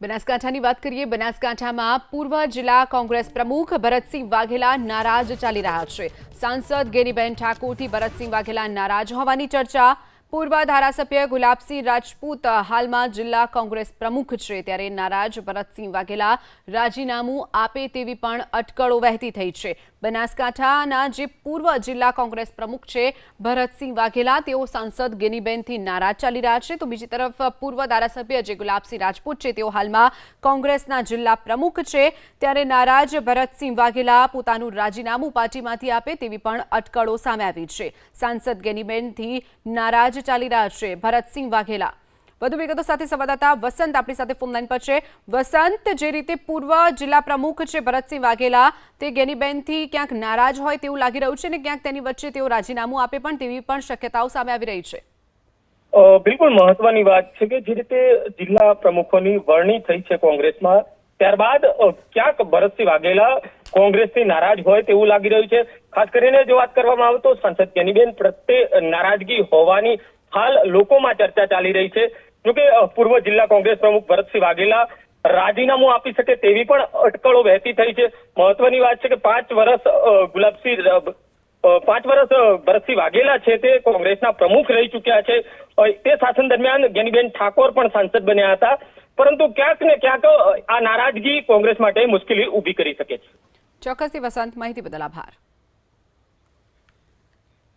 બનાસકાંઠાની વાત કરીએ। બનાસકાંઠામાં પૂર્વ જિલ્લા કોંગ્રેસ પ્રમુખ ભરતસિંહ વાઘેલા નારાજ ચાલી રહ્યા છે। સાંસદ ગેનીબેન ઠાકોરથી ભરતસિંહ વાઘેલા નારાજ હોવાની ચર્ચા। પૂર્વ ધારાસભ્ય ગુલાબસિંહ રાજપૂત હાલમાં જિલ્લા કોંગ્રેસ પ્રમુખ છે, ત્યારે નારાજ ભરતસિંહ વાઘેલા રાજીનામું આપે તેવી પણ અટકળો વહેતી થઈ છે। બનાસકાંઠાના જે પૂર્વ જિલ્લા કોંગ્રેસ પ્રમુખ છે ભરતસિંહ વાઘેલા, તેઓ સાંસદ ગેનીબેનથી નારાજ ચાલી રહ્યા છે, તો બીજી તરફ પૂર્વ ધારાસભ્ય જે ગુલાબસિંહ રાજપૂત છે તેઓ હાલમાં કોંગ્રેસના જિલ્લા પ્રમુખ છે, ત્યારે નારાજ ભરતસિંહ વાઘેલા પોતાનું રાજીનામું પાર્ટીમાંથી આપે તેવી પણ અટકળો સામે આવી છે। સાંસદ ગેનીબેનથી નારાજ ચાલી રહ્યા છે ભરતસિંહ વાઘેલા। વધુ વિગતો સાથે સંવાદદાતા વસંત આપણી સાથે ફોન લાઈન પર છે। વસંત, જે રીતે પૂર્વ જિલ્લા પ્રમુખ છે ભરતસિંહ વાઘેલા, તે ગેનીબેનથી ક્યાંક નારાજ હોય તેવું લાગી રહ્યું છે ને ક્યાંક તેની વચ્ચે તેઓ રાજીનામું આપે પણ તેવી પણ શક્યતાઓ સામે આવી રહી છે। બિલકુલ મહત્વની વાત છે કે જે રીતે જિલ્લા પ્રમુખોની વરણી થઈ છે કોંગ્રેસમાં, ત્યારબાદ ક્યાંક ભરતસિંહ વાઘેલા કોંગ્રેસથી નારાજ હોય તેવું લાગી રહ્યું છે। ખાસ કરીને જો વાત કરવામાં આવે તો સાંસદ ગેનીબેન પ્રત્યે નારાજગી હોવાની હાલ લોકોમાં ચર્ચા ચાલી રહી છે। જોકે પૂર્વ જિલ્લા કોંગ્રેસ પ્રમુખ ભરતસિંહ વાઘેલા રાજીનામું આપી શકે તેવી પણ અટકળો વહેતી થઈ છે। મહત્વની વાત છે કે 5 વર્ષ ભરતસિંહ વાઘેલા છે તે કોંગ્રેસના પ્રમુખ રહી ચૂક્યા છે। તે શાસન દરમિયાન ગેનીબેન ઠાકોર પણ સાંસદ બન્યા હતા, પરંતુ ક્યાંક ને ક્યાંક આ નારાજગી કોંગ્રેસ માટે મુશ્કેલી ઊભી કરી શકે છે। ચોક્કસથી વસંત, માહિતી બદલ આભાર।